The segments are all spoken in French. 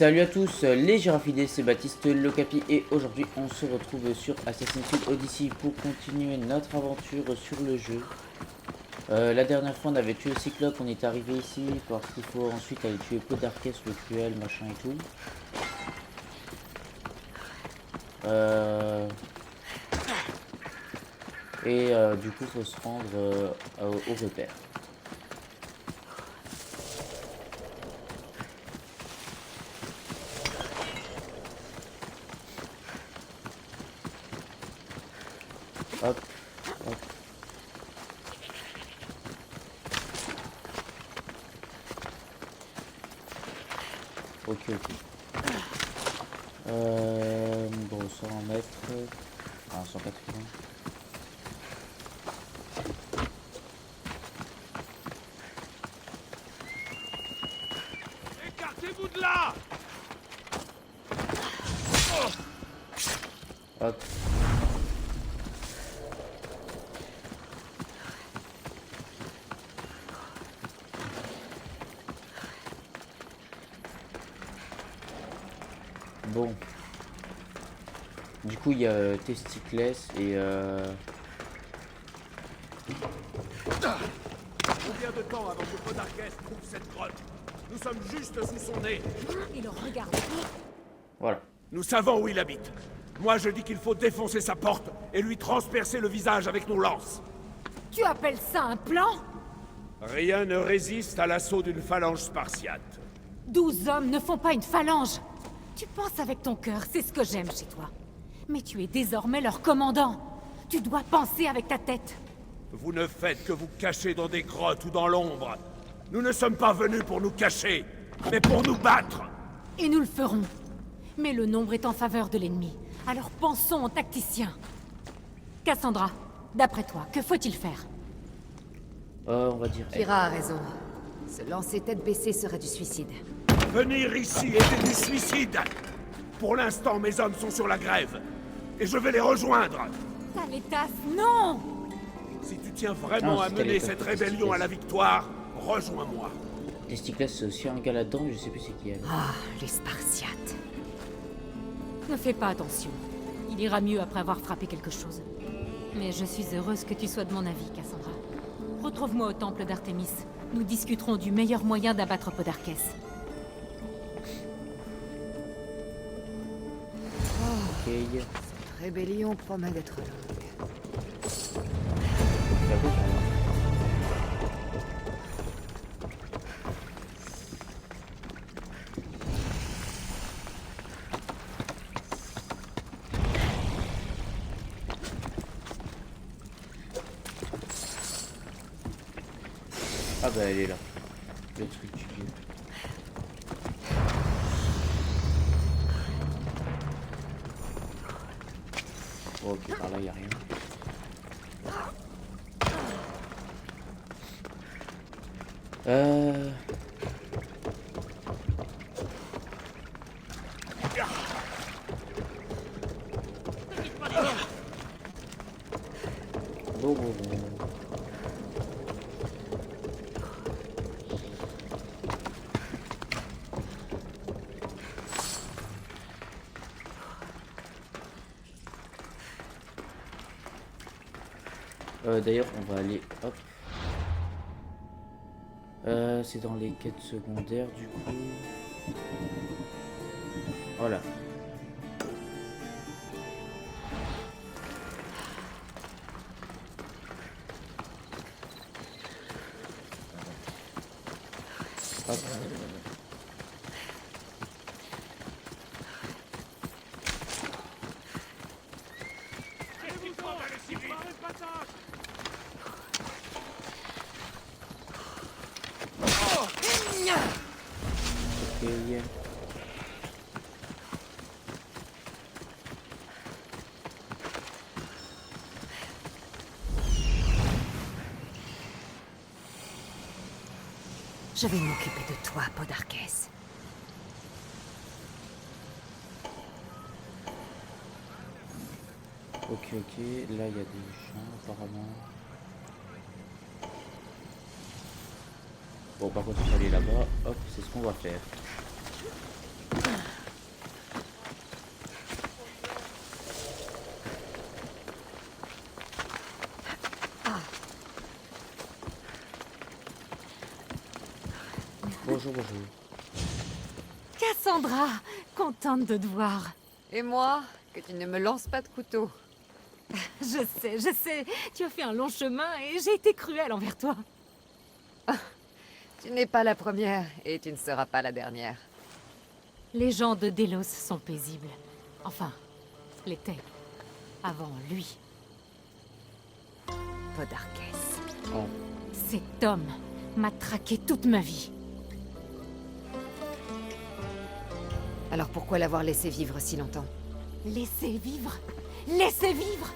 Salut à tous, les Giraffidés, c'est Baptiste Locapi et aujourd'hui on se retrouve sur Assassin's Creed Odyssey pour continuer notre aventure sur le jeu. La dernière fois on avait tué le Cyclope, on est arrivé ici parce qu'il faut ensuite aller tuer Podarkes le cruel, machin et tout. Du coup faut se rendre au repère. Hop, hop. Ok, ok. Bon, 100 mètres. Ah, 180. Écartez-vous de là! Hop. Bon. Du coup, il y a Testicless et Combien de temps avant que Podarkes trouve cette grotte? Nous sommes juste sous son nez. Il regarde. voilà. Nous savons où il habite. Moi, je dis qu'il faut défoncer sa porte et lui transpercer le visage avec nos lances. Tu appelles ça un plan? Rien ne résiste à l'assaut d'une phalange spartiate. 12 hommes ne font pas une phalange. Tu penses avec ton cœur, c'est ce que j'aime chez toi. Mais tu es désormais leur commandant. Tu dois penser avec ta tête. Vous ne faites que vous cacher dans des grottes ou dans l'ombre. Nous ne sommes pas venus pour nous cacher, mais pour nous battre. Et nous le ferons. Mais le nombre est en faveur de l'ennemi. Alors pensons aux tacticiens. Cassandra, d'après toi, que faut-il faire? On va dire. Kira a raison. Se lancer tête baissée serait du suicide. Venir ici était du suicide. Pour l'instant, mes hommes sont sur la grève. Et je vais les rejoindre. Taletas, non! Si tu tiens vraiment Non, à c'est mener Taletas, cette c'est rébellion à la Taletas. victoire, rejoins-moi. Testicless, c'est aussi un gars là-dedans, je sais plus c'est qui elle. Ah, les Spartiates. Ne fais pas attention. Il ira mieux après avoir frappé quelque chose. Mais je suis heureuse que tu sois de mon avis, Cassandra. Retrouve-moi au temple d'Artémis. Nous discuterons du meilleur moyen d'abattre Podarkes. Ok. Cette rébellion promet d'être longue. C'est à gauche, hein. Ah bah elle est là. Le truc du vieux. Oh, ok, par là y a rien. Euh... Bon. D'ailleurs, on va aller... Hop. C'est dans les quêtes secondaires, du coup. Voilà. Hop. Ok. Je vais m'occuper de toi, Podarkes. Ok. Là, il y a des champs, apparemment. Bon, par contre, il faut aller là-bas. Hop, c'est ce qu'on va faire. bonjour, bonjour. Cassandra, contente de te voir. Et moi, que tu ne me lances pas de couteau. Je sais, tu as fait un long chemin et j'ai été cruelle envers toi. Tu n'es pas la première et tu ne seras pas la dernière. Les gens de Delos sont paisibles. Enfin, l'étaient. Avant lui. Podarkes. Oh. Cet homme m'a traqué toute ma vie. Alors pourquoi l'avoir laissé vivre si longtemps? Laissez vivre. Laissez vivre.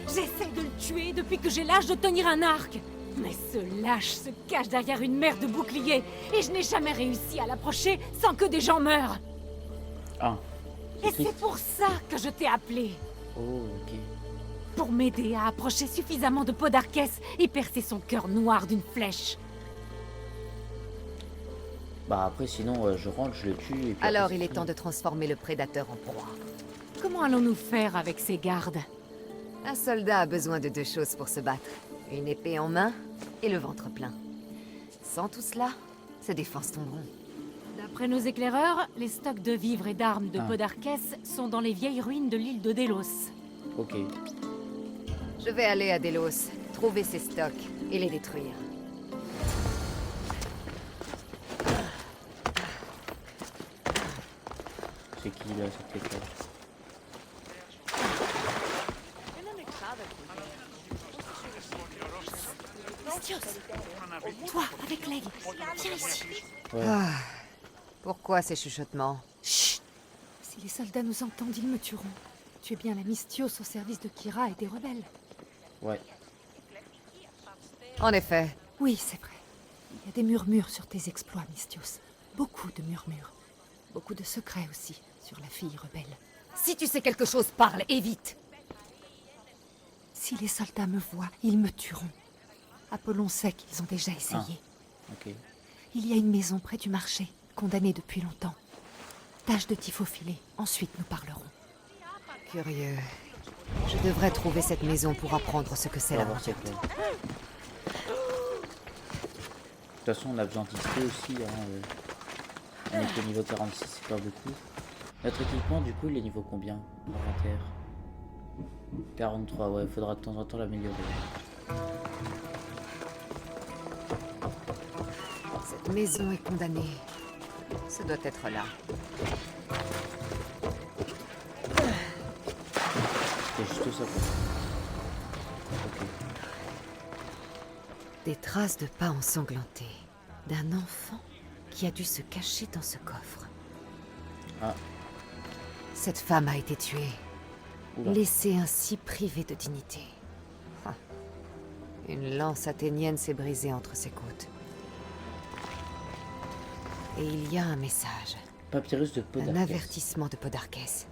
J'essaie de le tuer depuis que j'ai l'âge de tenir un arc. Mais ce lâche se cache derrière une mer de boucliers. Et je n'ai jamais réussi à l'approcher sans que des gens meurent. Ah. Et triste. c'est pour ça que je t'ai appelé. Oh, ok. Pour m'aider à approcher suffisamment de Podarkes et percer son cœur noir d'une flèche. Bah après, sinon, je rentre, je le tue et puis... Alors après, il c'est est temps fini. de transformer le prédateur en proie. Comment allons-nous faire avec ces gardes? Un soldat a besoin de deux choses pour se battre. Une épée en main et le ventre plein. Sans tout cela, ses défenses tomberont. D'après nos éclaireurs, les stocks de vivres et d'armes de Ah. Podarkes sont dans les vieilles ruines de l'île de Delos. Ok. Je vais aller à Delos, trouver ses stocks et les détruire. C'est qui là, cette éclair? Mistios, toi, avec l'aigle, viens ici. Ouais. Pourquoi ces chuchotements? Chut. Si les soldats nous entendent, ils me tueront. Tu es bien la Mistios au service de Kira et des rebelles. Ouais. En effet, Oui, c'est vrai. Il y a des murmures sur tes exploits, Mistios. Beaucoup de murmures. Beaucoup de secrets aussi sur la fille rebelle. si tu sais quelque chose, parle et vite. Si les soldats me voient, ils me tueront. Apollon sait qu'ils ont déjà essayé. Ok. Il y a une maison près du marché, condamnée depuis longtemps. Tâche de t'y faufiler, ensuite nous parlerons. Curieux. Je devrais trouver cette maison pour apprendre ce que c'est On va voir l'aventure. cette éclair. De toute façon, on a besoin d'XP aussi. Hein, On est au niveau 46, c'est pas beaucoup. Notre équipement, du coup, il est niveau combien? Inventaire. 43, ouais, faudra de temps en temps l'améliorer. Cette maison est condamnée. Ça doit être là. C'est juste ça. Ok. Des traces de pas ensanglantés. D'un enfant qui a dû se cacher dans ce coffre. Ah. Cette femme a été tuée. Oula. Laissée ainsi privée de dignité. Ah. Une lance athénienne s'est brisée entre ses côtes. Et il y a un message. Papyrus de Un Podarkes. avertissement de Podarkes.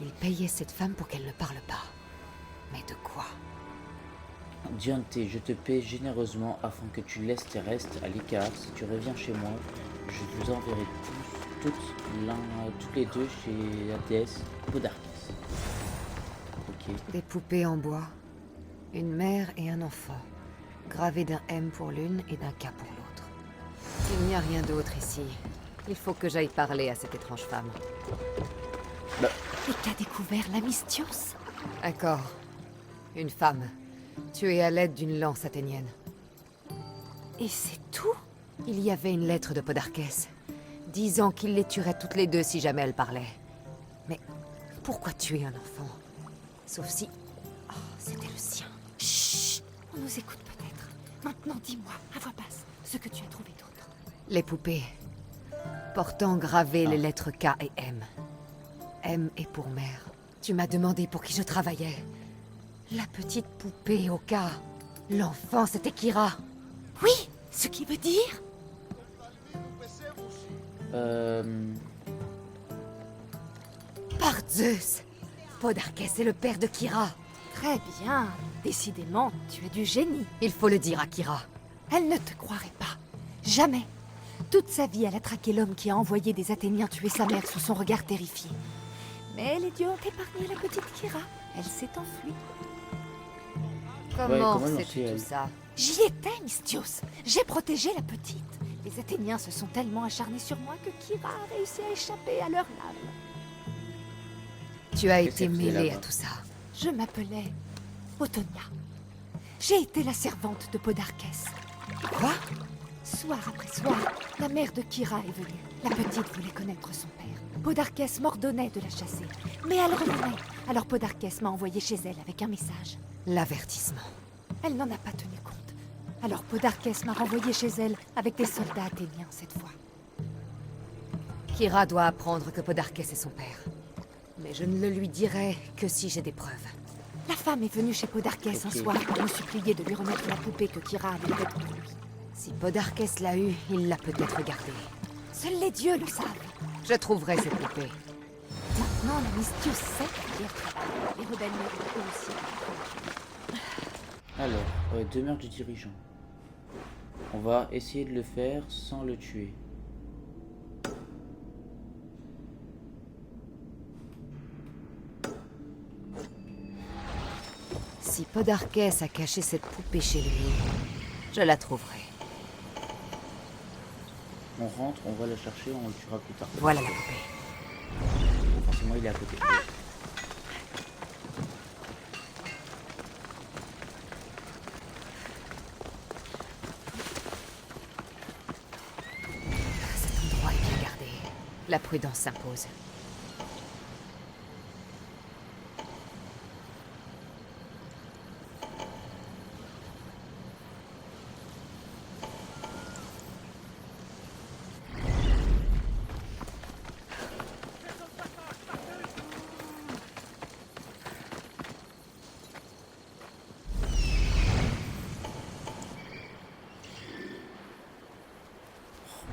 Il payait cette femme pour qu'elle ne parle pas. Mais de quoi? Diante, je te paie généreusement afin que tu laisses tes restes à l'écart. Si tu reviens chez moi, je vous enverrai toutes les deux chez la déesse Podarkes. Ok. Des poupées en bois. Une mère et un enfant. Gravés d'un M pour l'une et d'un K pour l'autre. Il n'y a rien d'autre ici. Il faut que j'aille parler à cette étrange femme. Et qu'a découvert la Mistios? Un corps. Une femme. Tuée à l'aide d'une lance athénienne. Et c'est tout? Il y avait une lettre de Podarkes, disant qu'il les tuerait toutes les deux si jamais elles parlaient. Mais pourquoi tuer un enfant? Sauf si... Oh, c'était le sien. Chut. On nous écoute peut-être. Maintenant dis-moi, à voix basse, ce que tu as trouvé d'autre. Les poupées. Portant gravées les lettres K et M. M est pour mère. Tu m'as demandé pour qui je travaillais. La petite poupée au K. L'enfant, c'était Kira. Oui, ce qui veut dire... Par Zeus! Podarkes est le père de Kira. Très bien. Décidément, tu es du génie. Il faut le dire à Kira. Elle ne te croirait pas. Jamais. Toute sa vie, elle a traqué l'homme qui a envoyé des Athéniens tuer sa mère sous son regard terrifié. Mais les dieux ont épargné la petite Kira. Elle s'est enfuie. Comment comment elle en sais-tu sait, tout elle? ça? J'y étais, Mistios. J'ai protégé la petite. Les Les Athéniens se sont tellement acharnés sur moi que Kira a réussi à échapper à leur lame. Tu as Qu'est-ce été qu'elle faisait mêlée là-bas? à tout ça. Je m'appelais Otonia. J'ai été la servante de Podarkès. Quoi? Soir après soir, la mère de Kira est venue. La petite voulait connaître son père. Podarkès m'ordonnait de la chasser. Mais elle revenait. Alors Podarkès m'a envoyé chez elle avec un message. L'avertissement. Elle n'en a pas tenu compte. Alors Podarkès m'a renvoyé chez elle avec des soldats athéniens cette fois. Kira doit apprendre que Podarkès est son père. Mais je ne le lui dirai que si j'ai des preuves. La femme est venue chez Podarkès un soir pour me supplier de lui remettre la poupée que Kira avait faite pour lui. Si Podarkès l'a eue, il l'a peut-être gardée. Seuls les dieux le savent. Je trouverai cette poupée. Maintenant, la Mystius sait à qui elle travaille. Les rebelles méritent eux aussi. Alors, demeure du dirigeant. On va essayer de le faire sans le tuer. Si Podarkès a caché cette poupée chez lui, je la trouverai. On rentre, on va le chercher, on le tuera plus tard. Voilà la poupée. Forcément, il est à côté. Cet endroit est bien gardé. La prudence s'impose.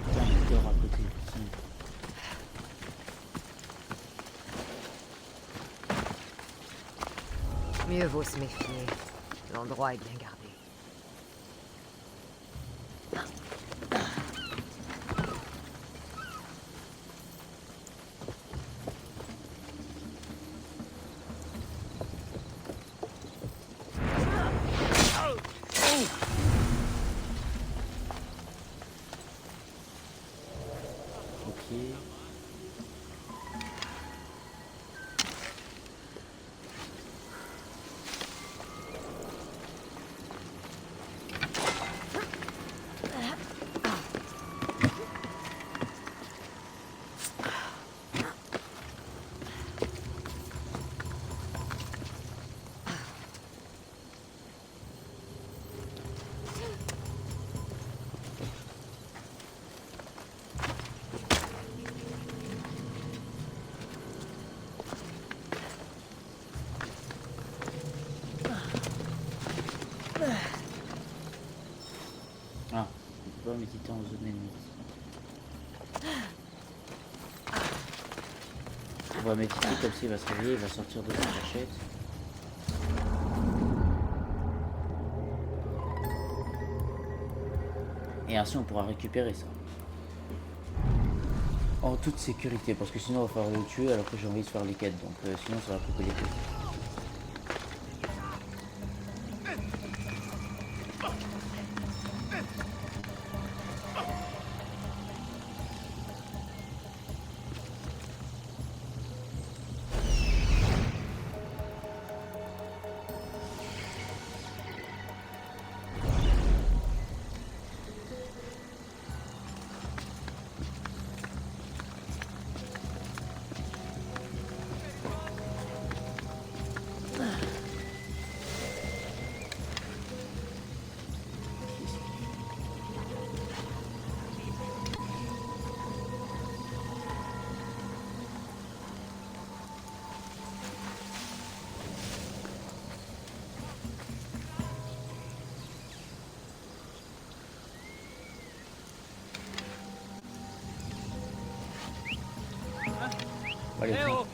Putain, il dort à côté. Putain. Mieux vaut se méfier. L'endroit est bien gardé. Ok. Ah, on peut pas méditer en zone ennemie. On va méditer comme s'il va se réveiller, il va sortir de sa cachette. Et ainsi on pourra récupérer ça. En toute sécurité, parce que sinon on va falloir le tuer alors que j'ai envie de faire les quêtes, donc sinon ça va plus que les quêtes. Allez, Eh tiens. oh!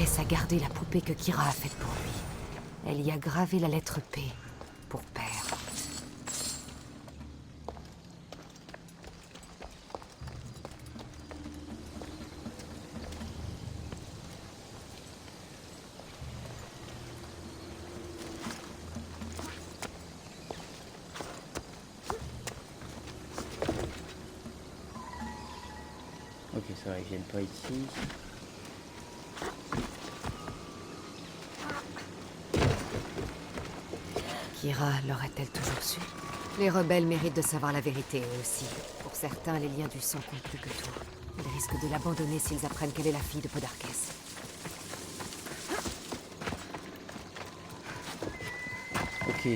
Podarkes a gardé la poupée que Kira a faite pour lui. Elle y a gravé la lettre P, pour père. Ok, ça va, ils viennent pas ici. Kira l'aurait-elle toujours su? Les rebelles méritent de savoir la vérité, eux aussi. Pour certains, les liens du sang comptent plus que tout. Ils risquent de l'abandonner s'ils apprennent qu'elle est la fille de Podarkes. Ok.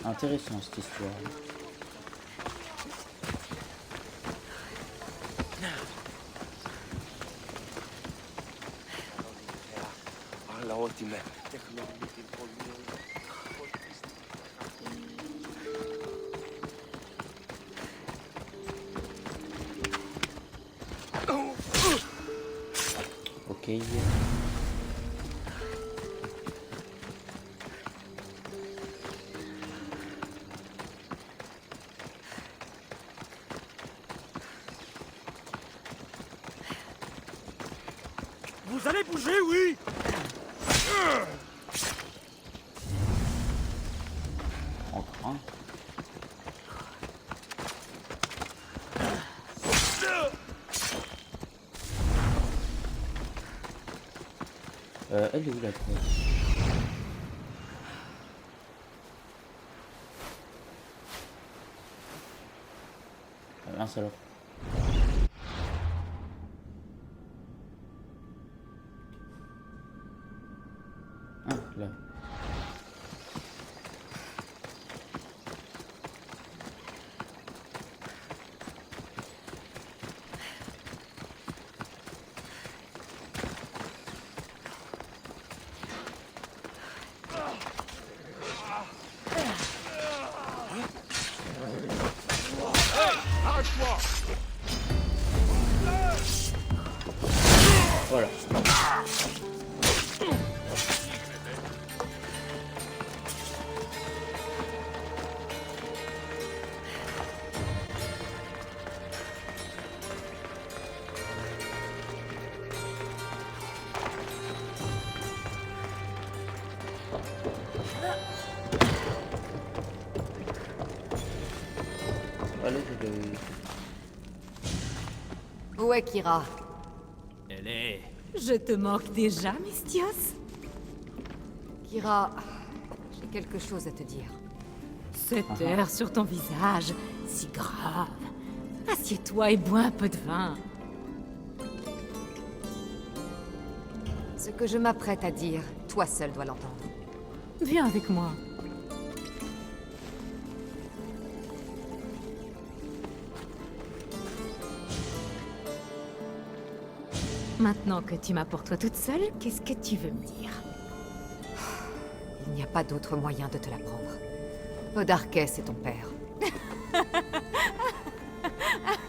Intéressant cette histoire. Ok. Vous allez bouger, oui? Encore un. Elle est où la croix? Mince alors. Ah, là. Voilà. Allez, je l'ai. Où est Kira? Elle est... Je te manque déjà, Mystios? Kira, j'ai quelque chose à te dire. Cet air sur ton visage, si grave. Assieds-toi et bois un peu de vin. Ce que je m'apprête à dire, toi seul dois l'entendre. Viens avec moi. Maintenant que tu m'as pour toi toute seule, qu'est-ce que tu veux me dire? Il n'y a pas d'autre moyen de te l'apprendre. Podarkes est ton père.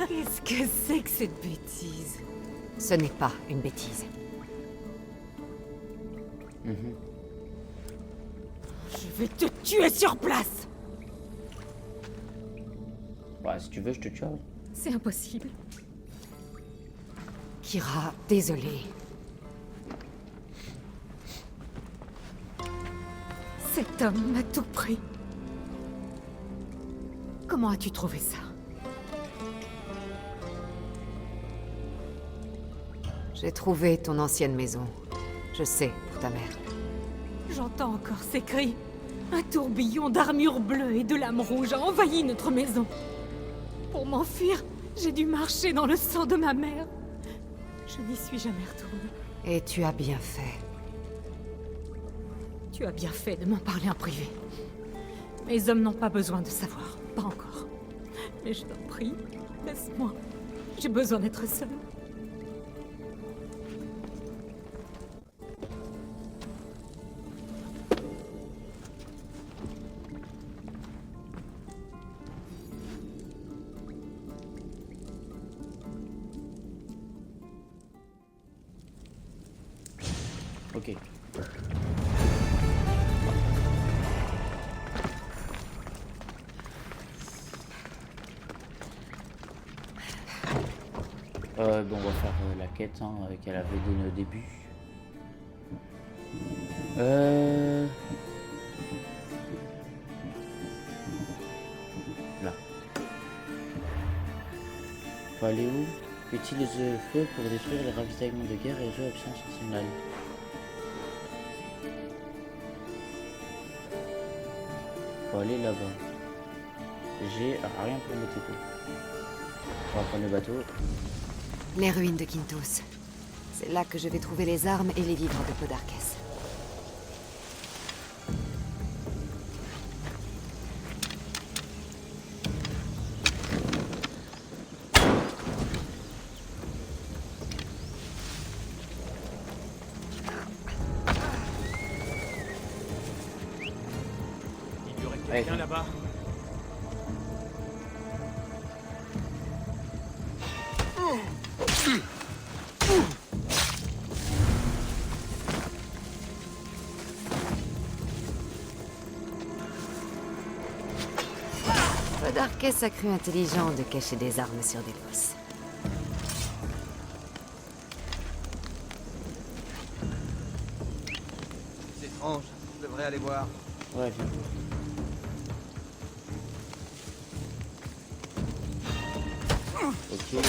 Qu'est-ce que c'est que cette bêtise? Ce n'est pas une bêtise. Je vais te tuer sur place! Bah, si tu veux, je te tue. C'est impossible. Kira, désolée. Cet homme m'a tout pris. Comment as-tu trouvé ça? J'ai trouvé ton ancienne maison. Je sais, pour ta mère. J'entends encore ces cris. Un tourbillon d'armure bleue et de lames rouges a envahi notre maison. Pour m'enfuir, j'ai dû marcher dans le sang de ma mère. Je n'y suis jamais retournée. Et tu as bien fait. Tu as bien fait de m'en parler en privé. Mes hommes n'ont pas besoin de savoir. Pas encore. Mais je t'en prie, laisse-moi. J'ai besoin d'être seule. Ok. Bon, on va faire la quête hein, qu'elle avait donnée au début. Là. Faut aller où? Utilise le feu pour détruire les ravitaillements de guerre et jeux absence nationale. Faut aller là-bas. J'ai rien pour me t'aider. On va prendre le bateau. Les ruines de Quintos. C'est là que je vais trouver les armes et les livres de Podarkes. Il y aurait quelqu'un là-bas. Podarkes a cru intelligent de cacher des armes sur Delos. C'est étrange, je devrais aller voir. Ouais, viens. Ok.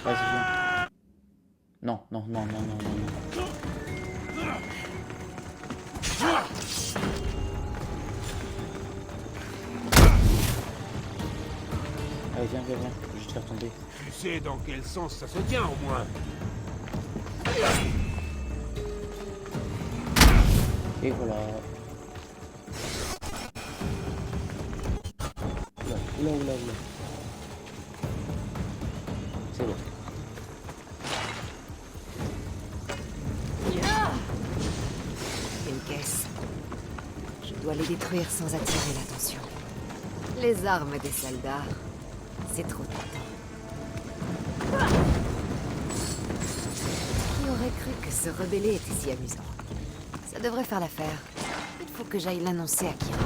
Vas-y, viens. Non, non, non, non, non, non, non. Allez, viens, viens, viens. Je vais te faire tomber. Tu sais dans quel sens ça se tient au moins. Et voilà. Oula, oula, oula, oula. C'est bon. Une caisse. Je dois les détruire sans attirer l'attention. Les armes des soldats, c'est trop tentant. Qui aurait cru que se rebeller était si amusant? Ça devrait faire l'affaire. Il faut que j'aille l'annoncer à Kira.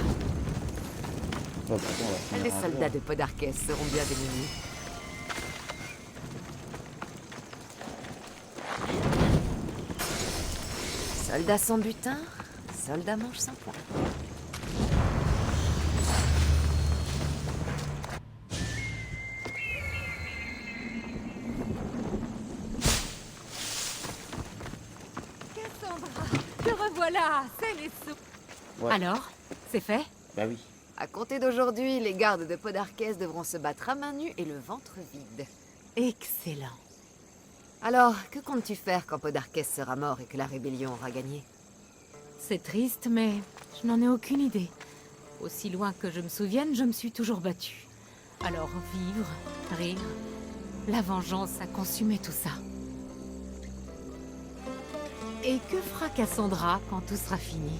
Bon, bah, on va finir Les un soldats peu. de Podarkes seront bien démunis. Soldat sans butin, soldat mange sans point. Cassandra, te revoilà, c'est les sous. Ouais. Alors, c'est fait? Bah oui. À compter d'aujourd'hui, les gardes de Podarkes devront se battre à main nue et le ventre vide. Excellent. Alors, que comptes-tu faire quand Podarkes sera mort et que la rébellion aura gagné? C'est triste, mais je n'en ai aucune idée. Aussi loin que je me souvienne, je me suis toujours battue. Alors vivre, rire, la vengeance a consumé tout ça. Et que fera Cassandra quand tout sera fini?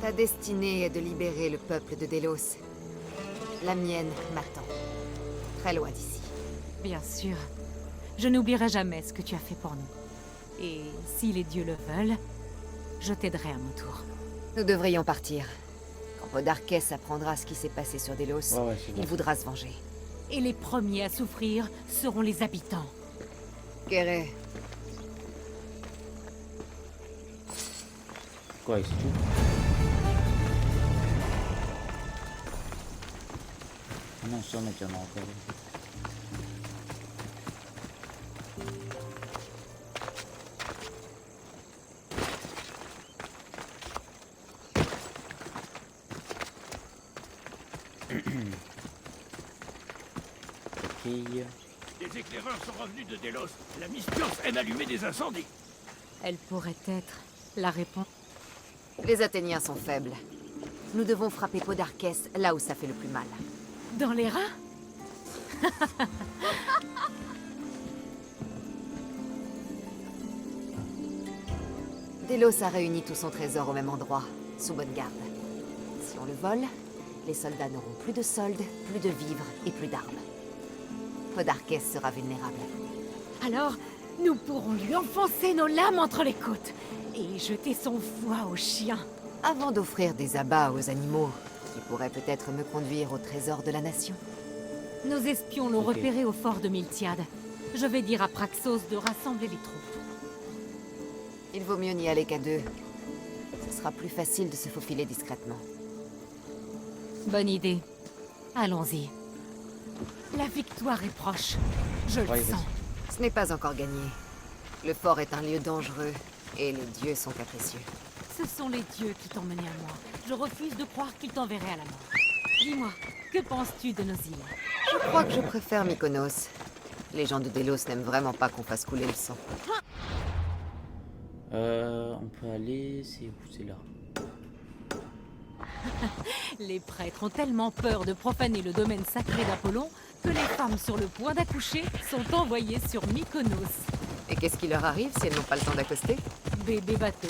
Ta destinée est de libérer le peuple de Delos. La mienne m'attend. Très loin d'ici. Bien sûr. Je n'oublierai jamais ce que tu as fait pour nous. Et si les dieux le veulent, je t'aiderai à mon tour. Nous devrions partir. Quand Podarkes apprendra ce qui s'est passé sur Delos, Ouais, c'est bon. il voudra se venger. Et les premiers à souffrir seront les habitants. Kéré, Quoi, et c'est tout? Ah non, ça, mais il y en a encore. Fille. Les éclaireurs sont revenus de Delos. La Mistiof aime allumer des incendies. Elle pourrait être la réponse. les Athéniens sont faibles. Nous devons frapper Podarkes là où ça fait le plus mal. Dans les reins? Delos a réuni tout son trésor au même endroit, sous bonne garde. Si on le vole, les soldats n'auront plus de soldes, plus de vivres et plus d'armes. Podarkes sera vulnérable. Alors, nous pourrons lui enfoncer nos lames entre les côtes et jeter son foie aux chiens. Avant d'offrir des abats aux animaux, qui pourraient peut-être me conduire au trésor de la nation. Nos espions l'ont Ok. repéré au fort de Miltiade. Je vais dire à Praxos de rassembler les troupes. Il vaut mieux n'y aller qu'à deux. Ce sera plus facile de se faufiler discrètement. Bonne idée. Allons-y. La victoire est proche. Je le Ouais, sens. Ce n'est pas encore gagné. Le fort est un lieu dangereux, et les dieux sont capricieux. Ce sont les dieux qui t'ont mené à moi. Je refuse de croire qu'ils t'enverraient à la mort. Dis-moi, que penses-tu de nos îles? Je crois que je préfère Mykonos. Les gens de Delos n'aiment vraiment pas qu'on fasse couler le sang. On peut aller... C'est où? C'est là. Les prêtres ont tellement peur de profaner le domaine sacré d'Apollon que les femmes sur le point d'accoucher sont envoyées sur Mykonos. Et qu'est-ce qui leur arrive si elles n'ont pas le temps d'accoster? Bébé bateau.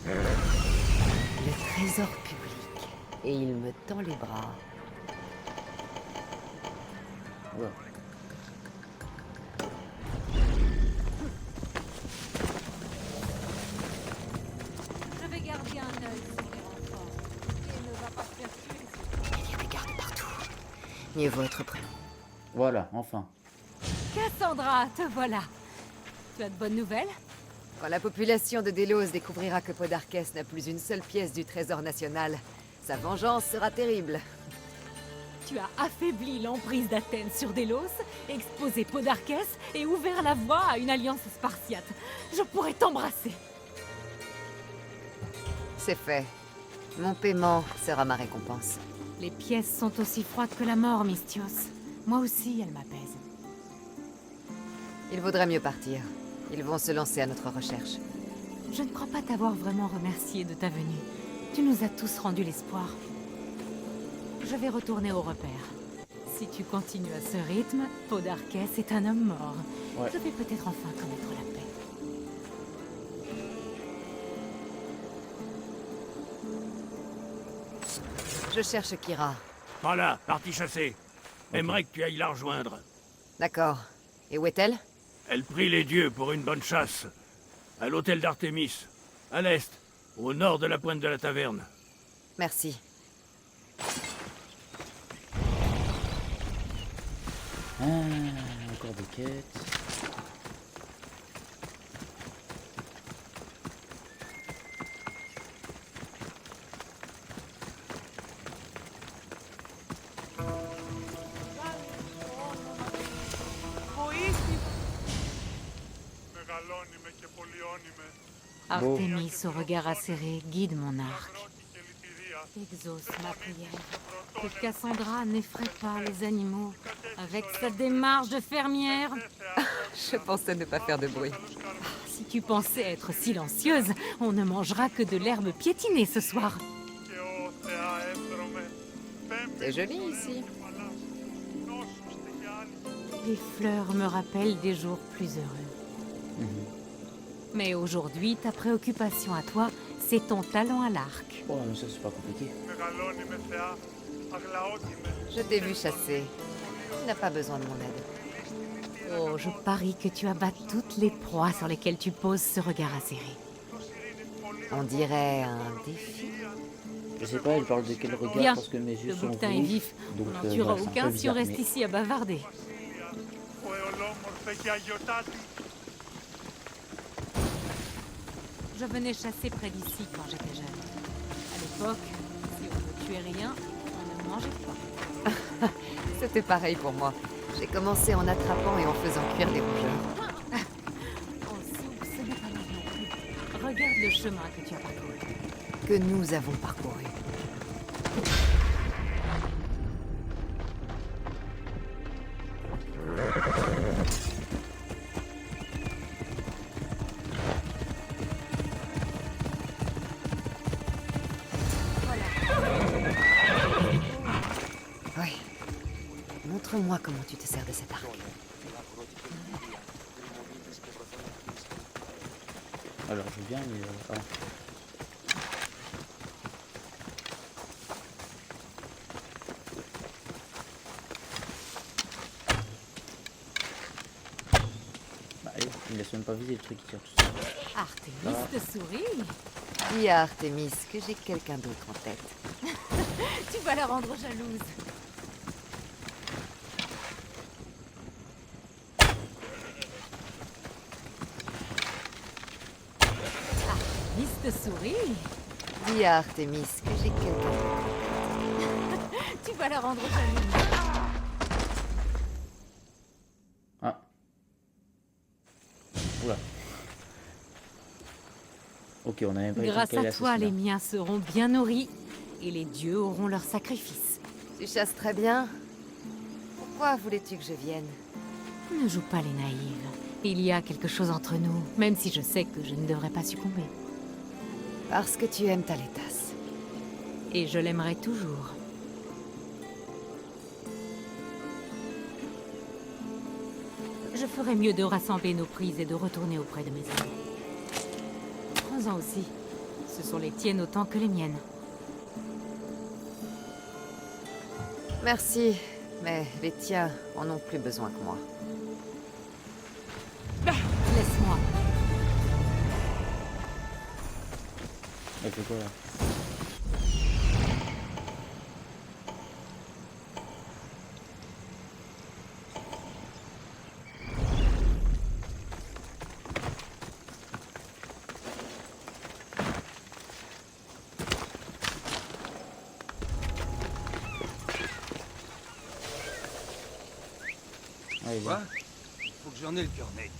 Le trésor public. Et il me tend les bras. Ouais. Je vais garder un œil sur les renforts. Et ne va pas faire tuer. Il y a des gardes partout. Mieux vaut être prêt. Voilà, enfin. Cassandra, te voilà. Tu as de bonnes nouvelles? Quand la population de Delos découvrira que Podarkes n'a plus une seule pièce du trésor national, sa vengeance sera terrible. Tu as affaibli l'emprise d'Athènes sur Délos, exposé Podarkes et ouvert la voie à une alliance spartiate. Je pourrais t'embrasser. C'est fait. Mon paiement sera ma récompense. Les pièces sont aussi froides que la mort, Mystios. Moi aussi, elle m'apaise. Il vaudrait mieux partir. Ils vont se lancer à notre recherche. Je ne crois pas t'avoir vraiment remercié de ta venue. Tu nous as tous rendu l'espoir. Je vais retourner au repère. Si tu continues à ce rythme, Podarkes est un homme mort. Ouais. Je vais peut-être enfin connaître la paix. Je cherche Kira. Pas là, parti chasser. Aimerais que tu ailles la rejoindre. D'accord. Et où est-elle? Elle prie les dieux pour une bonne chasse. À l'hôtel d'Artémis, à l'est, au nord de la pointe de la taverne. Merci. Ah, encore des quêtes. Artémis au regard acéré guide mon arc. Exauce ma prière. Que Cassandra n'effraie pas les animaux avec sa démarche de fermière. Je pensais ne pas faire de bruit. Si tu pensais être silencieuse, on ne mangera que de l'herbe piétinée ce soir. C'est joli ici. Les fleurs me rappellent des jours plus heureux. Mais aujourd'hui, ta préoccupation à toi, c'est ton talent à l'arc. Oh, mais ça, c'est pas compliqué. Je t'ai vu chasser. Tu n'as pas besoin de mon aide. Oh, je parie que tu abats toutes les proies sur lesquelles tu poses ce regard acéré. On dirait un défi. Je sais pas, elle parle de quel regard Bien, parce que mes yeux le sont bouquetin est rouges, vif. donc, On n'en tuera voilà, c'est un peu aucun si on bizarre, reste mais- ici à bavarder. Je venais chasser près d'ici quand j'étais jeune. À l'époque, si on ne tuait rien, on ne mangeait pas. C'était pareil pour moi. J'ai commencé en attrapant et en faisant cuire des rongeurs. Oh, soupe, ce n'est pas mal non plus. Regarde le chemin que tu as parcouru. Que nous avons parcouru. Montre-moi comment tu te sers de cet arc. Alors je viens, mais... ah. Bah allez, il me laisse même pas viser le truc qui tire tout seul. Artemis te sourit. Dis à Artemis que j'ai quelqu'un d'autre en tête. Tu vas la rendre jalouse. Artemis te sourit. Dis à Artemis que j'ai quelqu'un d'autre. Tu vas la rendre jalouse. Ah. Oula. Ok, on a même pas Grâce quel à toi, assassinat. les miens seront bien nourris et les dieux auront leur sacrifice. Tu chasses très bien. Pourquoi voulais-tu que je vienne? Ne joue pas les naïves. Il y a quelque chose entre nous, même si je sais que je ne devrais pas succomber. Parce que tu aimes Taletas. Et je l'aimerai toujours. Je ferais mieux de rassembler nos prises et de retourner auprès de mes amis. Prends-en aussi. Ce sont les tiennes autant que les miennes. Merci, mais les tiens en ont plus besoin que moi. Laisse-moi. Elle fait quoi là? Allez, viens. Quoi? Faut que j'en ai le cœur net.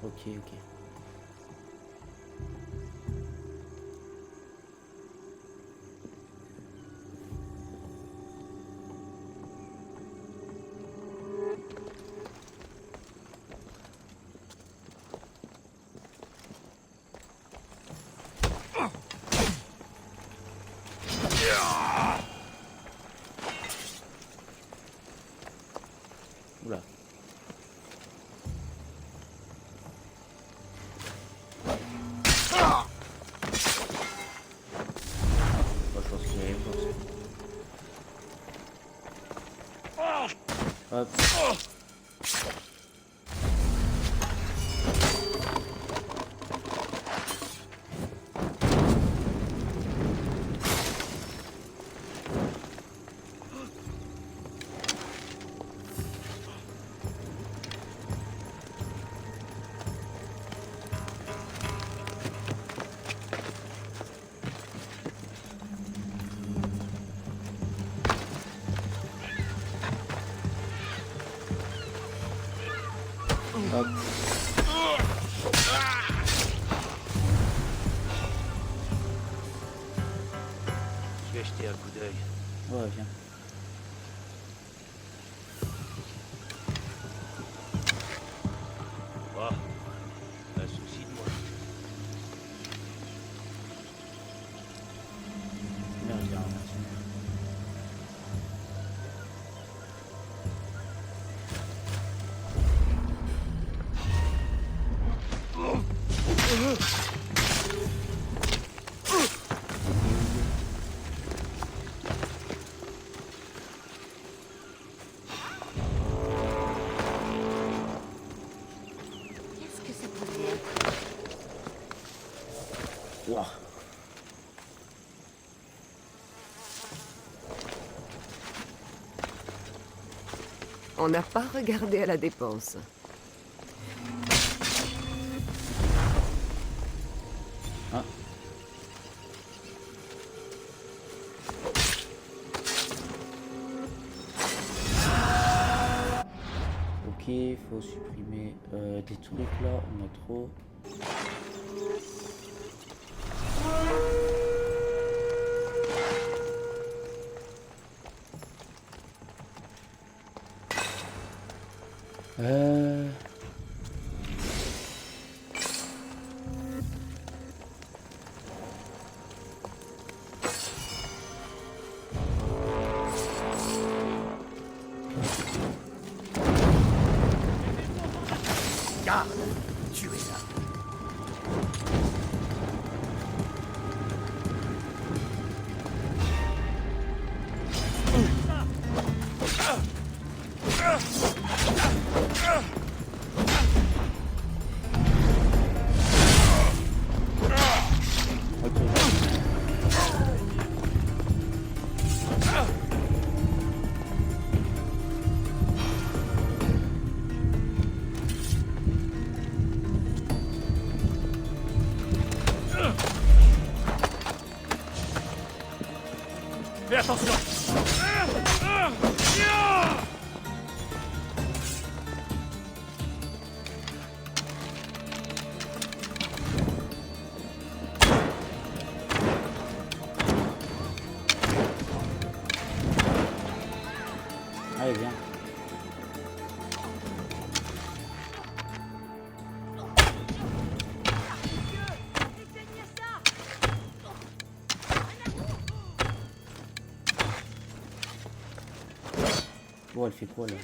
Ok, ok. Oula. Moi, je pense qu'il allait me forcer. Hop. Hop. Je vais jeter un coup d'œil. Ouais, viens. Oh, un souci de moi. Merde, j'ai un mercenaire. Qu'est-ce que ça pourrait être? Ouah. On n'a pas regardé à la dépense. Ah. Ok, faut supprimer des trucs là, on a trop. Euh... Garde, tuez-la. Fais attention. Allez, viens. Oh, elle fait quoi là?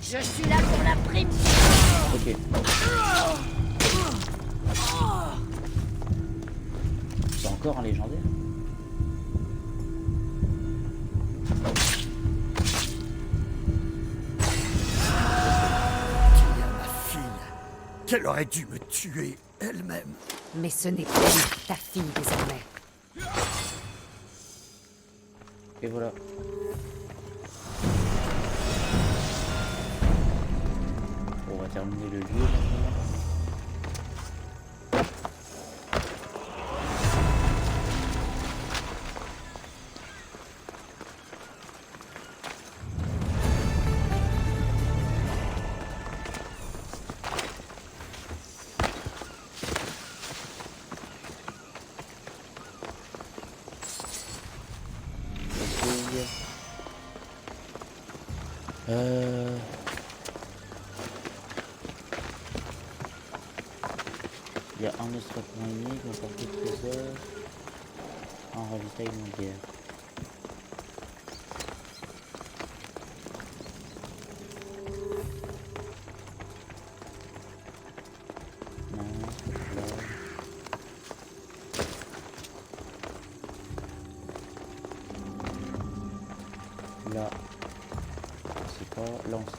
Je suis là pour la prime. Ok. C'est encore un légendaire? Tu es ma fille. Qu'elle aurait dû me tuer elle-même. Mais ce n'est plus ta fille désormais. Et voilà. On va terminer le lieu maintenant. Il y a un estratement unique, un portée trésor, un ravitaillement de guerre. Non, là. Là, c'est pas là on sait.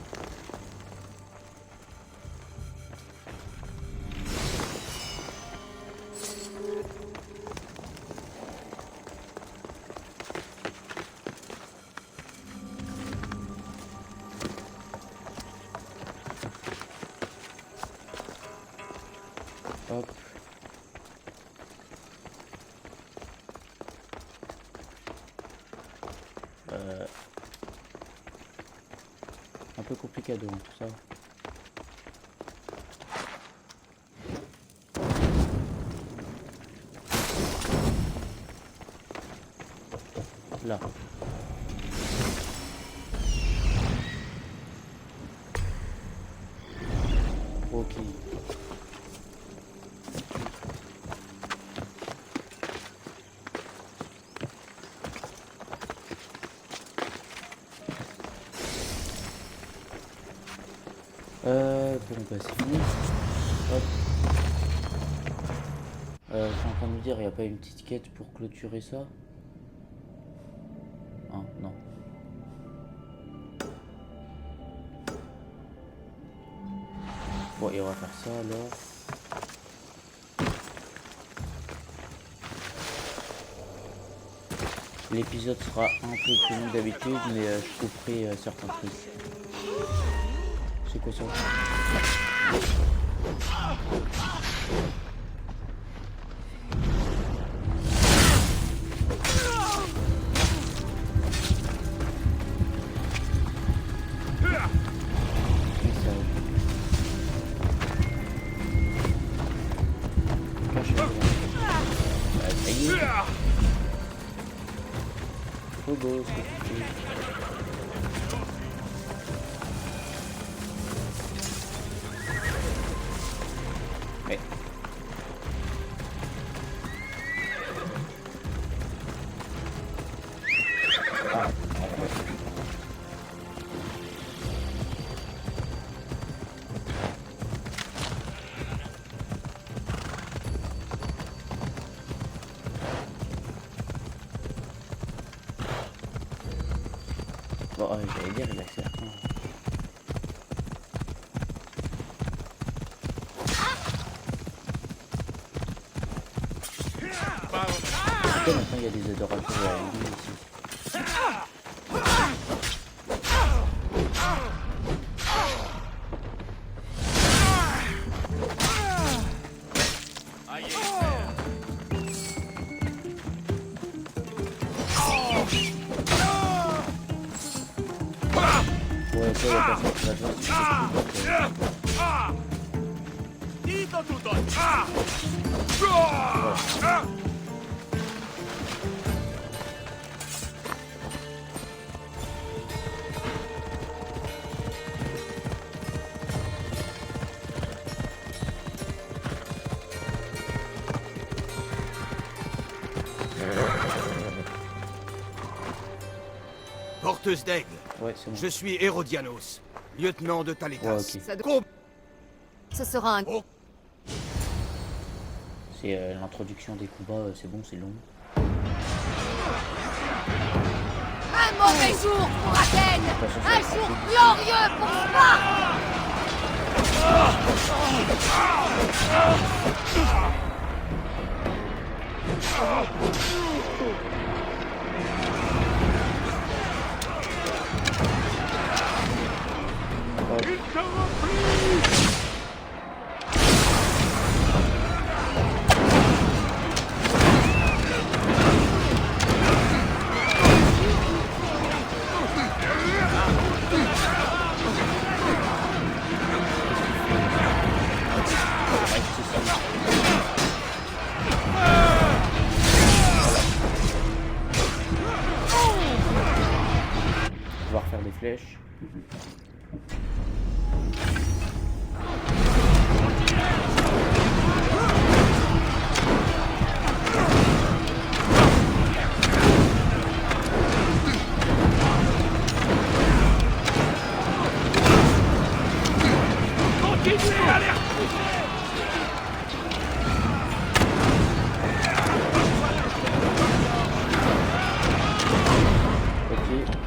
Hop. Un peu compliqué hein, tout ça. Là. Ok. Bon bah c'est fini. Hop. Je suis en train de me dire, il n'y a pas une petite quête pour clôturer ça? Ah, non. Bon, et on va faire ça alors. L'épisode sera un peu plus long d'habitude, mais je couperai certains trucs. C'est quoi ça? Trop beau ce que tu fais. Mais... Ah, bon, j'allais dire, il accélère pas. Pourquoi maintenant il y a des adorateurs à la ligne ici? Ouais, ça, la personne qui va te voir, Porteuse d'aigle. ouais, c'est bon. Je suis Hérodianos, lieutenant de Taletas. Ouais, ok. Ça doit- Com- Ce sera un... C'est l'introduction des combats, c'est bon, c'est long. Un mauvais jour pour Athènes! Un jour glorieux pour Sparte! Pouvoir faire des flèches. Ok.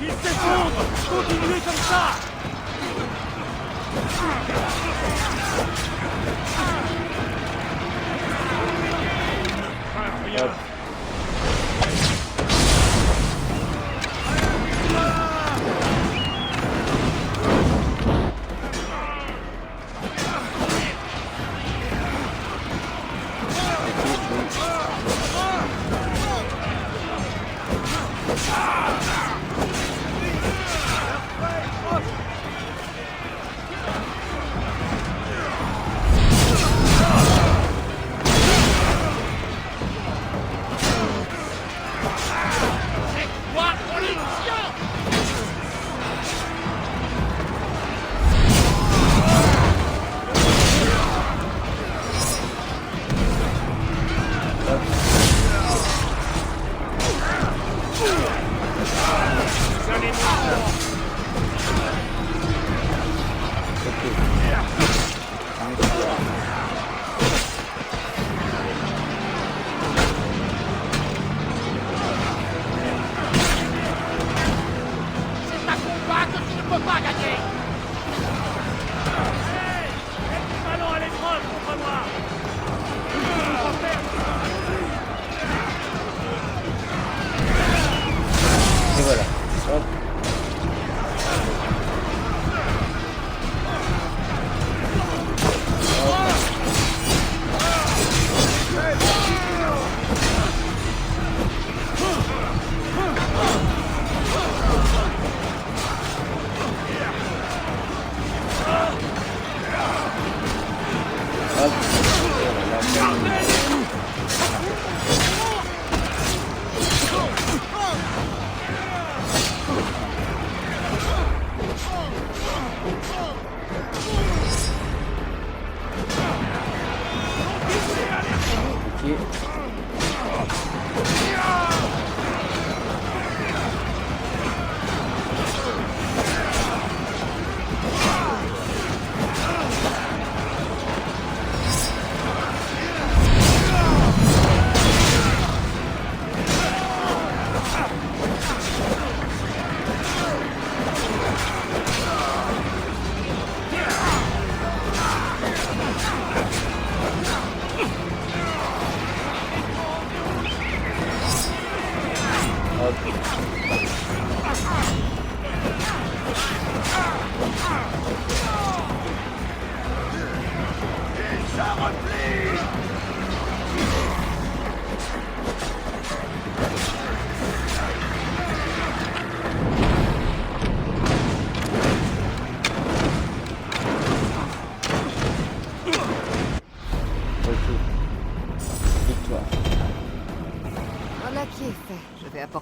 Il s'effondre! Continuez comme ça! Hop.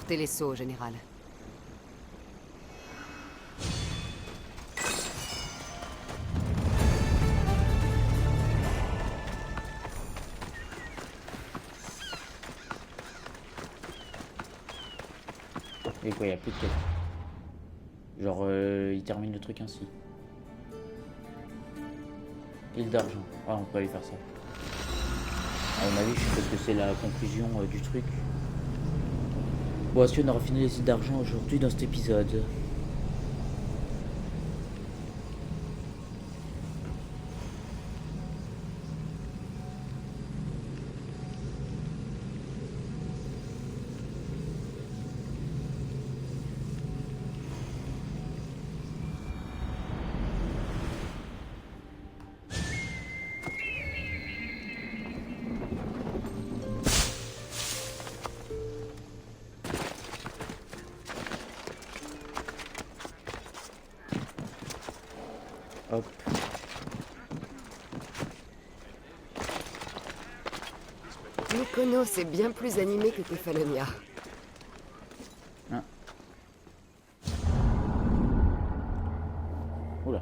Portez les seaux, général. Et quoi, y a plus de quête. Genre, il termine le truc ainsi. Île d'argent. Ah, on peut aller faire ça. À mon avis, je suppose que c'est la conclusion du truc. Bon, est-ce qu'on aura fini les îles d'argent aujourd'hui dans cet épisode? Hop. Mykonos est bien plus animé que Kefalonia. Hein. Oula.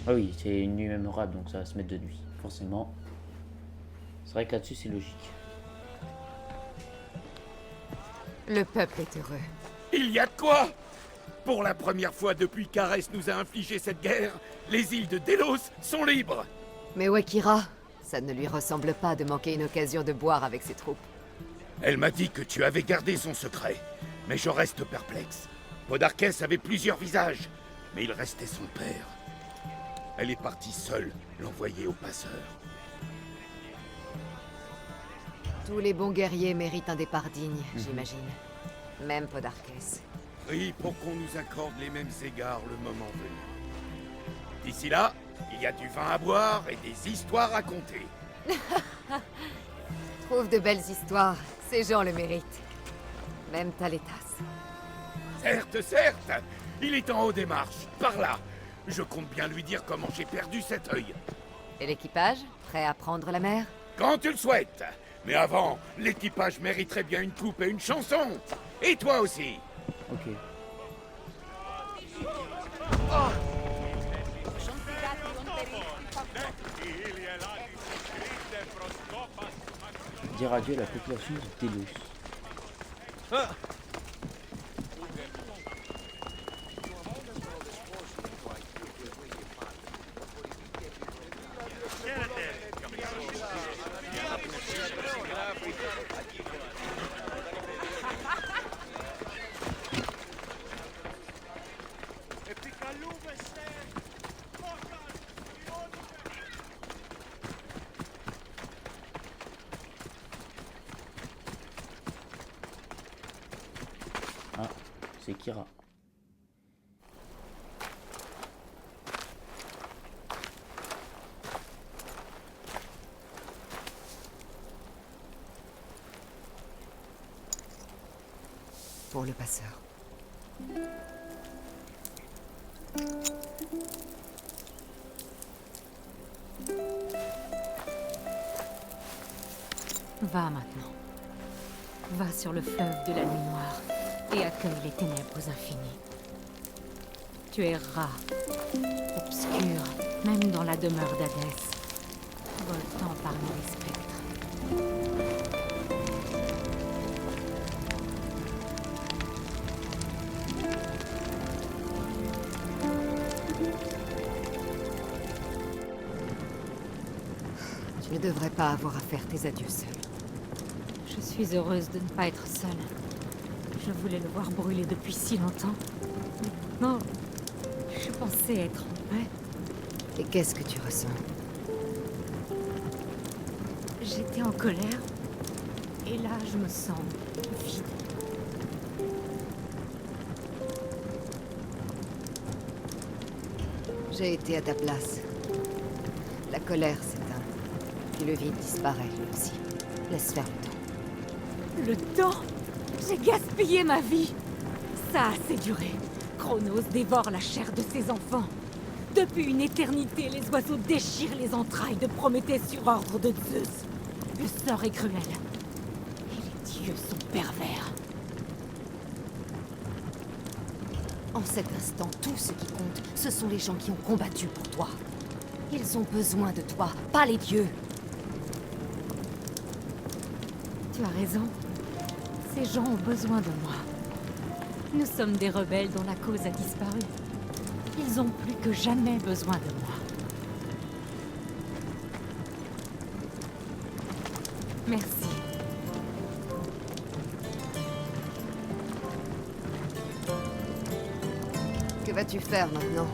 Ah oui, c'est une nuit mémorable, donc ça va se mettre de nuit, forcément. C'est vrai que là-dessus, c'est logique. Le peuple est heureux. Il y a de quoi? Pour la première fois depuis qu'Arès nous a infligé cette guerre, les îles de Délos sont libres. Mais Wakira, ça ne lui ressemble pas de manquer une occasion de boire avec ses troupes. Elle m'a dit que tu avais gardé son secret, mais je reste perplexe. Podarkès avait plusieurs visages, mais il restait son père. Elle est partie seule, l'envoyer aux passeurs. Tous les bons guerriers méritent un départ digne, j'imagine. Même Podarkès. Prie pour qu'on nous accorde les mêmes égards le moment venu. D'ici là, il y a du vin à boire et des histoires à conter. Trouve de belles histoires, ces gens le méritent. Même Taletas. Certes, certes, il est en haut des marches, par là. Je compte bien lui dire comment j'ai perdu cet œil. Et l'équipage, prêt à prendre la mer? Quand tu le souhaites. Mais avant, l'équipage mériterait bien une coupe et une chanson. Et toi aussi. Ok. Dire adieu à la population de Délos. Ah, c'est Kira. Pour le passeur. Va maintenant. Va sur le fleuve de la nuit noire et accueille les ténèbres aux infinis. Tu erras, obscur, même dans la demeure d'Hadès, voltant parmi les spectres. Tu ne devrais pas avoir à faire tes adieux seul. Je suis heureuse de ne pas être seule. Je voulais le voir brûler depuis si longtemps. Non, je pensais être en paix. Et qu'est-ce que tu ressens? J'étais en colère. Et là, je me sens vide. J'ai été à ta place. La colère s'éteint. Puis le vide disparaît, lui aussi. Laisse faire le temps. Le temps? J'ai gaspillé ma vie. Ça a assez duré. Chronos dévore la chair de ses enfants. Depuis une éternité, les oiseaux déchirent les entrailles de Prométhée sur ordre de Zeus. Le sort est cruel. Et les dieux sont pervers. En cet instant, tout ce qui compte, ce sont les gens qui ont combattu pour toi. Ils ont besoin de toi, pas les dieux. Tu as raison. Ces gens ont besoin de moi. Nous sommes des rebelles dont la cause a disparu. Ils ont plus que jamais besoin de moi. Merci. Que vas-tu faire maintenant?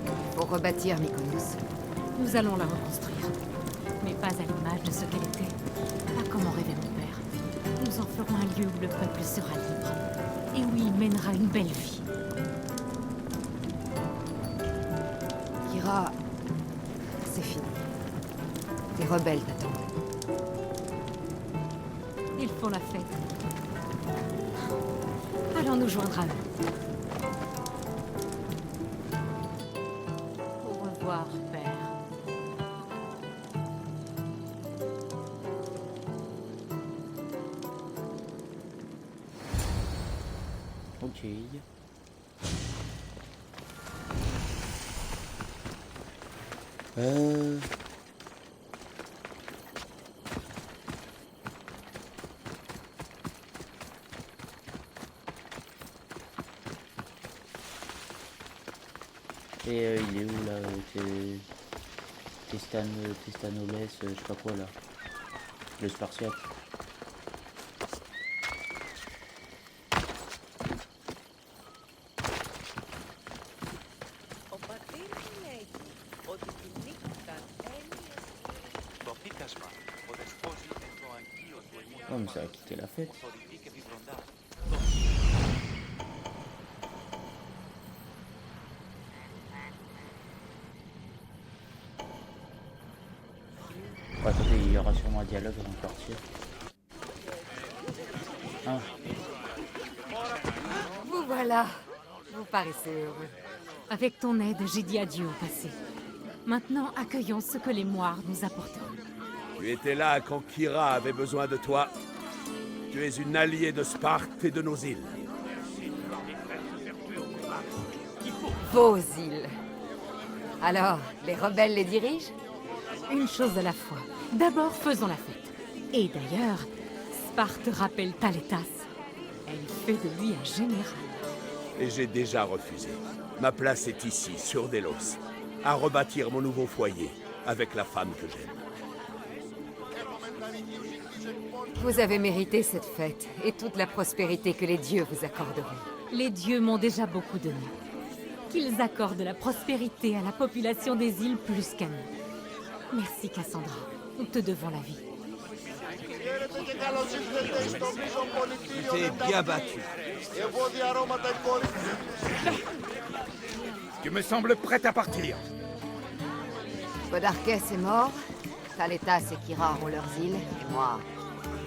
Il faut rebâtir Mykonos. Nous allons la reconstruire. Mais pas à l'image de ce qu'elle était. Pas comme en rêvait mon père. Nous en ferons un lieu où le peuple sera libre. Et où il mènera une belle vie. Kira, c'est fini. Tes rebelles t'attendent. Ils font la fête. Allons nous joindre à eux. Au revoir, père. Ok. Et il est où là Testanoles, je sais pas quoi là. Le Spartiate. Oh mais ça a quitté la fête. Bon, attendez, il y aura sûrement un dialogue avant de partir. Ah, Vous voilà. Vous paraissez heureux. Avec ton aide, j'ai dit adieu au passé. Maintenant, accueillons ce que les moires nous apporteront. Tu étais là quand Kira avait besoin de toi. Tu es une alliée de Sparte et de nos îles. Vos îles. Alors, les rebelles les dirigent? Une chose à la fois. D'abord, faisons la fête. Et d'ailleurs, Sparte rappelle Talétas. Elle fait de lui un général. Et j'ai déjà refusé. Ma place est ici, sur Delos, à rebâtir mon nouveau foyer, avec la femme que j'aime. Vous avez mérité cette fête et toute la prospérité que les dieux vous accorderont. Les dieux m'ont déjà beaucoup donné. Qu'ils accordent la prospérité à la population des îles plus qu'à nous. Merci Cassandra, nous te devons la vie. Tu t'es bien battu. Tu me sembles prête à partir. Podarkes est mort, Talétas et Kira ont leurs îles, et moi,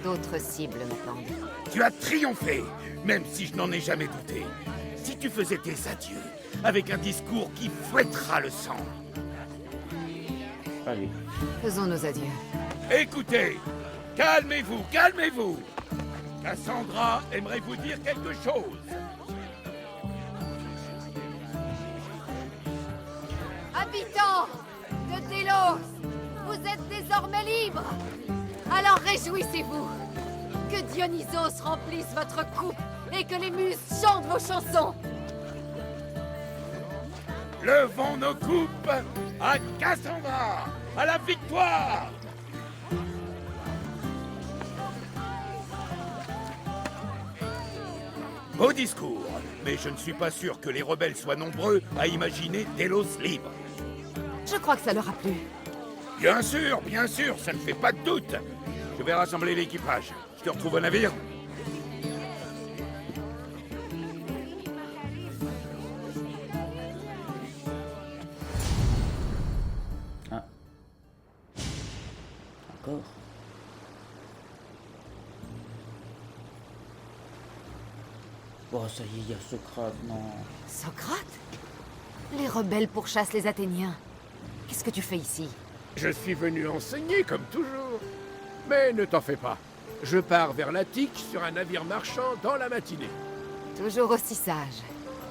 d'autres cibles m'attendent. Tu as triomphé, même si je n'en ai jamais douté. Si tu faisais tes adieux, avec un discours qui fouettera le sang. allez. Faisons nos adieux. Écoutez, calmez-vous, calmez-vous. Cassandra aimerait vous dire quelque chose. Habitants de Delos, vous êtes désormais libres. Alors réjouissez-vous. Que Dionysos remplisse votre coupe et que les muses chantent vos chansons. Levons nos coupes à Cassandra, à la victoire. Beau discours, mais je ne suis pas sûr que les rebelles soient nombreux à imaginer Delos libre. Je crois que ça leur a plu. Bien sûr, ça ne fait pas de doute. Je vais rassembler l'équipage. Je te retrouve au navire. Ah. Encore. Oh, ça y est, il y a Socrate, non. Socrate? Les rebelles pourchassent les Athéniens. Qu'est-ce que tu fais ici? Je suis venu enseigner comme toujours. Mais ne t'en fais pas. Je pars vers l'Attique sur un navire marchand dans la matinée. Toujours aussi sage.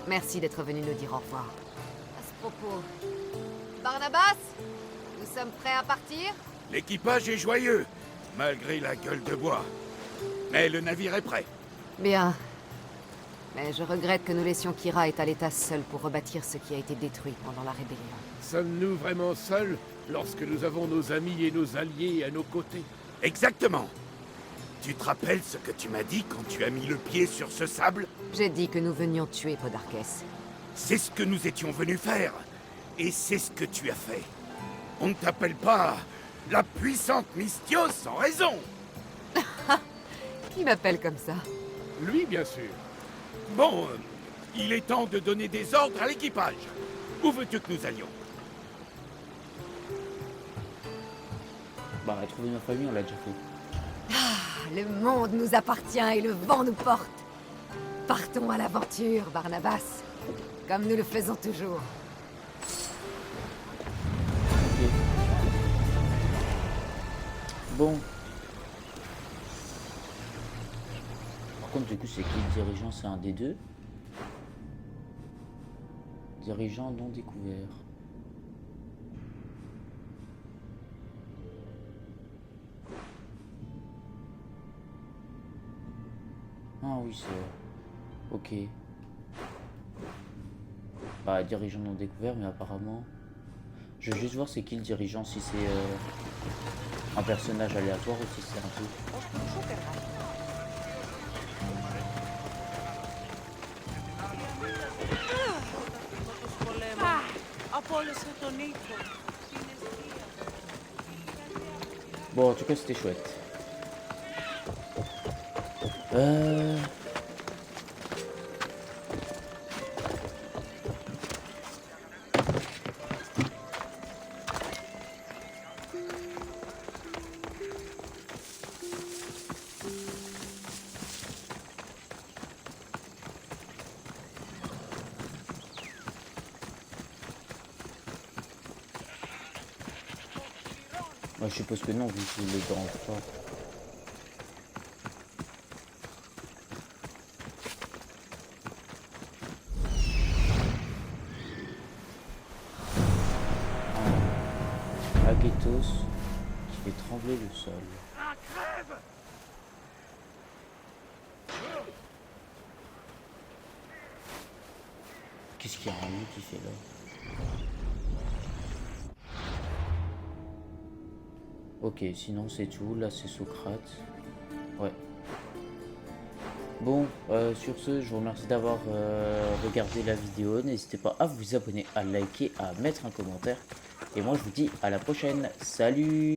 Merci d'être venu nous dire au revoir. À ce propos... Barnabas, nous sommes prêts à partir? L'équipage est joyeux, malgré la gueule de bois. Mais le navire est prêt. Bien. Mais je regrette que nous laissions Kira et Taleta seuls pour rebâtir ce qui a été détruit pendant la rébellion. Sommes-nous vraiment seuls lorsque nous avons nos amis et nos alliés à nos côtés? Exactement. Tu te rappelles ce que tu m'as dit quand tu as mis le pied sur ce sable? J'ai dit que nous venions tuer Podarkes. C'est ce que nous étions venus faire. Et c'est ce que tu as fait. On ne t'appelle pas la puissante Misthios sans raison. Qui m'appelle comme ça? Lui, bien sûr. Bon, il est temps de donner des ordres à l'équipage. Où veux-tu que nous allions? Bah, trouver ma famille, on l'a déjà fait. Le monde nous appartient et le vent nous porte. Partons à l'aventure, Barnabas. Comme nous le faisons toujours. Ok. Bon. Par contre, du coup, c'est qui le dirigeant? C'est un des deux. Dirigeant non découvert. Ah oui, c'est... Ok. Bah, dirigeant non découvert, mais apparemment... Je vais juste voir c'est qui le dirigeant, si c'est un personnage aléatoire ou si c'est un tout. Bon, en tout cas, c'était chouette. Moi, je suppose que non, vu qu'il est dans le fort. Agetos qui fait trembler le sol. Qu'est-ce qu'il y a un loup qui fait là? Ok, sinon c'est tout. Là c'est Socrate. Ouais. Bon, sur ce, je vous remercie d'avoir regardé la vidéo. N'hésitez pas à vous abonner, à liker, à mettre un commentaire. Et moi je vous dis à la prochaine. Salut!